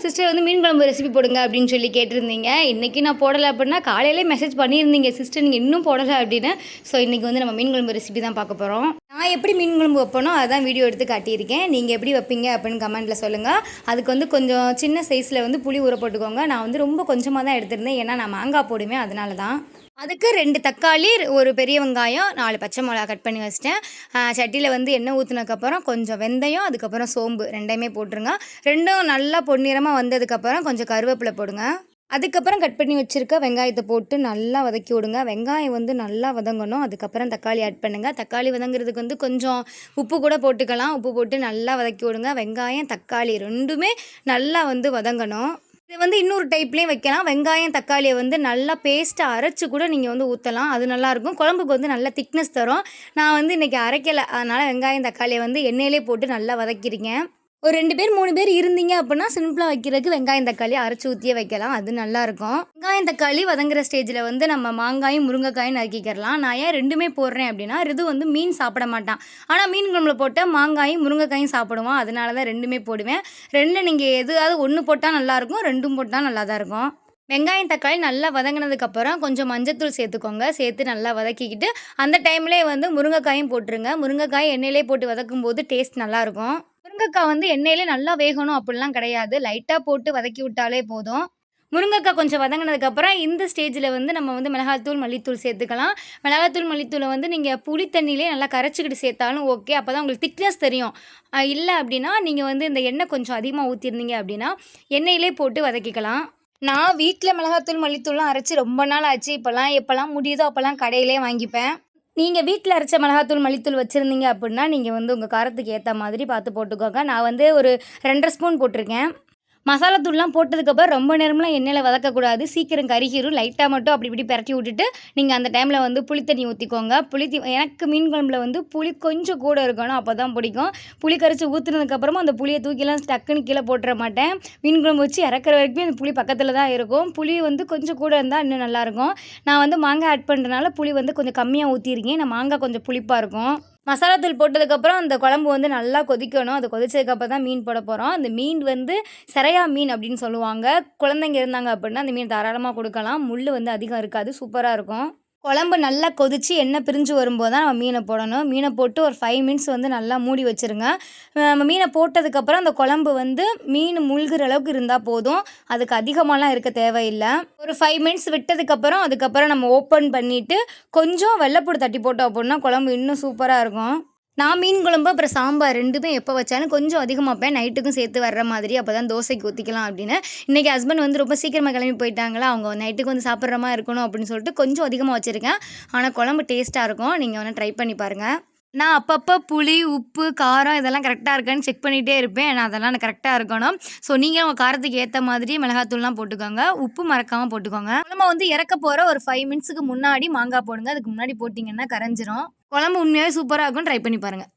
Sister வந்து மீன் குழம்பு recipe போடுங்க அப்படின்னு சொல்லி கேட்டிருந்தீங்க. இன்றைக்கி நான் போடலை அப்படின்னா காலையிலே மெசேஜ் பண்ணியிருந்தீங்க சிஸ்டர் நீங்கள் இன்னும் போடலை அப்படின்னு. ஸோ இன்றைக்கி வந்து நம்ம மீன் குழம்பு ரெசிபி தான் பார்க்க போகிறோம். நான் எப்படி மீன் குழம்பு வைப்பேனோ அதான் வீடியோ எடுத்து காட்டியிருக்கேன். நீங்கள் எப்படி வைப்பீங்க அப்படின்னு கமெண்ட்டில் சொல்லுங்கள். அதுக்கு வந்து கொஞ்சம் சின்ன சைஸில் வந்து புளி ஊற போட்டுக்கோங்க. நான் வந்து ரொம்ப கொஞ்சமாக தான் எடுத்திருந்தேன், ஏன்னா நான் மாங்காய் போடுவேன், அதனால தான். அதுக்கு 2 தக்காளி, ஒரு பெரிய வெங்காயம், 4 பச்சை மிளகா கட் பண்ணி வச்சிட்டேன். சட்டியில் வந்து எண்ணெய் ஊற்றினதுக்கப்புறம் கொஞ்சம் வெந்தயம், அதுக்கப்புறம் சோம்பு 2யுமே போட்டுருங்க. 2ம் நல்லா பொன்னிறமாக வந்ததுக்கப்புறம் கொஞ்சம் கருவேப்பிலை போடுங்க. அதுக்கப்புறம் கட் பண்ணி வச்சுருக்க வெங்காயத்தை போட்டு நல்லா வதக்கி விடுங்க. வெங்காயம் வந்து நல்லா வதங்கணும். அதுக்கப்புறம் தக்காளி ஆட் பண்ணுங்கள். தக்காளி வதங்குறதுக்கு வந்து கொஞ்சம் உப்பு கூட போட்டுக்கலாம். உப்பு போட்டு நல்லா வதக்கி விடுங்க. வெங்காயம் தக்காளி 2மே நல்லா வந்து வதங்கணும். இது வந்து இன்னொரு டைப்லேயும் வைக்கலாம். வெங்காயம் தக்காளியை வந்து நல்லா பேஸ்ட்டாக அரைச்சி கூட நீங்கள் வந்து ஊற்றலாம். அது நல்லாயிருக்கும். குழம்புக்கு வந்து நல்ல திக்னஸ் தரும். நான் வந்து இன்றைக்கி அரைக்கலை, அதனால் வெங்காயம் தக்காளியை வந்து எண்ணெயிலே போட்டு நல்லா வதக்கிருக்கேன். ஒரு 2 பேர் 3 பேர் இருந்தீங்க அப்படின்னா சிம்பிளாக வைக்கிறதுக்கு வெங்காயம் தக்காளி அரைச்சி ஊற்றியே வைக்கலாம். அது நல்லாயிருக்கும். வெங்காயம் தக்காளி வதங்குற ஸ்டேஜில் வந்து நம்ம மாங்காயும் முருங்கைக்காயும் நறுக்கிக்கிறலாம். நான் ஏன் 2மே போடுறேன் அப்படின்னா, ரிது வந்து மீன் சாப்பிட மாட்டான். ஆனால் மீன் குழம்புல போட்டால் மாங்காயும் முருங்கைக்காயும் சாப்பிடுவான். அதனால தான் 2மே போடுவேன். 2 நீங்கள் எதுவாவது 1 போட்டால் நல்லாயிருக்கும், 2ம் போட்டால் நல்லா தான் இருக்கும். வெங்காயம் தக்காளி நல்லா வதங்கினதுக்கப்புறம் கொஞ்சம் மஞ்சத்தூள் சேர்த்துக்கோங்க. சேர்த்து நல்லா வதக்கிக்கிட்டு அந்த டைம்லேயே வந்து முருங்கைக்காயும் போட்டுருங்க. முருங்கைக்காய் எண்ணெயிலே போட்டு வதக்கும் போது டேஸ்ட் நல்லாயிருக்கும். முருங்கைக்காய் வந்து எண்ணெயிலே நல்லா வேகணும் அப்படிலாம் கிடையாது. லைட்டாக போட்டு வதக்கி விட்டாலே போதும். முருங்கைக்காய் கொஞ்சம் வதங்கினதுக்கப்புறம் இந்த ஸ்டேஜில் வந்து நம்ம வந்து மிளகாத்தூள் மல்லித்தூள் சேர்த்துக்கலாம். மிளகாத்தூள் மல்லித்தூளை வந்து நீங்கள் புளி தண்ணியிலே நல்லா கரைச்சிக்கிட்டு சேர்த்தாலும் ஓகே. அப்போ தான் உங்களுக்கு திக்னஸ் தெரியும். இல்லை அப்படின்னா நீங்கள் வந்து இந்த எண்ணெய் கொஞ்சம் அதிகமாக ஊற்றிருந்தீங்க அப்படின்னா எண்ணெயிலே போட்டு வதக்கிக்கலாம். நான் வீட்டில் மிளகாத்தூள் மல்லித்தூள்லாம் அரைச்சி ரொம்ப நாள் ஆச்சு. எப்போல்லாம் முடியுதோ அப்போல்லாம் கடையிலே வாங்கிப்பேன். நீங்கள் வீட்டில் அரைச்ச மிளகாத்தூள் மல்லித்தூள் வச்சுருந்தீங்க அப்படின்னா நீங்கள் வந்து உங்கள் காரத்துக்கு ஏற்ற மாதிரி பார்த்து போட்டுக்கோங்க. நான் வந்து ஒரு 2½ ஸ்பூன் போட்டிருக்கேன். மசாலா தூள்லாம் போட்டதுக்கப்புறம் ரொம்ப நேரம்லாம் எண்ணெயில் வதக்கக்கூடாது. சீக்கிரம் கருகிரும். லைட்டாக மட்டும் அப்படி இப்படி பிரட்டி விட்டுட்டு நீங்கள் அந்த டைமில் வந்து புளி தண்ணி ஊற்றிக்கோங்க. எனக்கு மீன் குழம்புல வந்து புளி கொஞ்சம் கூட இருக்கணும், அப்போ தான் பிடிக்கும். புளி கரைச்சி ஊற்றுனதுக்கப்புறமா அந்த புளியை தூக்கிலாம் டக்குன்னு கீழே போட்டுற மாட்டேன். மீன் குழம்பு வச்சு இறக்குற வரைக்கும் அந்த புளி பக்கத்தில் தான் இருக்கும். புளி வந்து கொஞ்சம் கூட இருந்தால் இன்னும் நல்லாயிருக்கும். நான் வந்து மாங்காய் ஆட் பண்ணுறதுனால புளி வந்து கொஞ்சம் கம்மியாக ஊற்றிருக்கேன். நான் மாங்காய் கொஞ்சம் புளிப்பாக இருக்கும். மசாலா தூள் போட்டதுக்கப்புறம் அந்த குழம்பு வந்து நல்லா கொதிக்கணும். அது கொதிச்சதுக்கப்புறம் தான் மீன் போட போகிறோம். அந்த மீன் வந்து சரையா மீன் அப்படின்னு சொல்லுவாங்க. குழந்தைங்க இருந்தாங்க அப்படின்னா அந்த மீன் தாராளமாக கொடுக்கலாம். முள் வந்து அதிகம் இருக்காது, சூப்பராக இருக்கும். குழம்பு நல்லா கொதித்து எண்ணெய் பிரிஞ்சு வரும்போது தான் நம்ம மீனை போடணும். மீனை போட்டு ஒரு 5 மினிட்ஸ் வந்து நல்லா மூடி வச்சுருங்க. நம்ம மீனை போட்டதுக்கப்புறம் அந்த குழம்பு வந்து மீன் முழுகிற அளவுக்கு இருந்தால் போதும். அதுக்கு அதிகமாகலாம் இருக்க தேவையில்லை. ஒரு 5 மினிட்ஸ் விட்டதுக்கப்புறம் அதுக்கப்புறம் நம்ம ஓப்பன் பண்ணிவிட்டு கொஞ்சம் வெள்ளைப்பூடு தட்டி போட்டோம் அப்படின்னா குழம்பு இன்னும் சூப்பராக இருக்கும். நான் மீன் குழம்பு அப்புறம் சாம்பார் 2மே எப்போ வச்சாலும் கொஞ்சம் அதிகமாக வைப்பேன். நைட்டுக்கும் சேர்த்து வர்ற மாதிரி, அப்போ தான் தோசைக்கு ஊற்றிக்கலாம் அப்படின்னு. இன்றைக்கி ஹஸ்பண்ட் வந்து ரொம்ப சீக்கிரமாக கிளம்பி போயிட்டாங்களா, அவங்க நைட்டுக்கு வந்து சாப்பிட்ற மாதிரி இருக்கணும் அப்படின்னு சொல்லிட்டு கொஞ்சம் அதிகமாக வச்சுருக்கேன். ஆனால் குழம்பு டேஸ்ட்டாக இருக்கும். நீங்கள் வேணால் ட்ரை பண்ணி பாருங்கள். நான் அப்பப்போ புளி, உப்பு, காரம் இதெல்லாம் கரெக்டாக இருக்கான்னு செக் பண்ணிகிட்டே இருப்பேன். ஏன்னா அதெல்லாம் எனக்கு கரெக்டாக இருக்கணும். ஸோ நீங்கள் உங்கள் காரத்துக்கு ஏற்ற மாதிரி மிளகாத்தூள்லாம் போட்டுக்கோங்க. உப்பு மறக்காமல் போட்டுக்கோங்க. குழம்பு வந்து இறக்க போகிற ஒரு 5 மினிட்ஸுக்கு முன்னாடி மாங்காய் போடுங்க. அதுக்கு முன்னாடி போட்டிங்கன்னா கரைஞ்சிரும். குழம்பு உண்மையாகவே சூப்பராக இருக்கும். ட்ரை பண்ணி பாருங்கள்.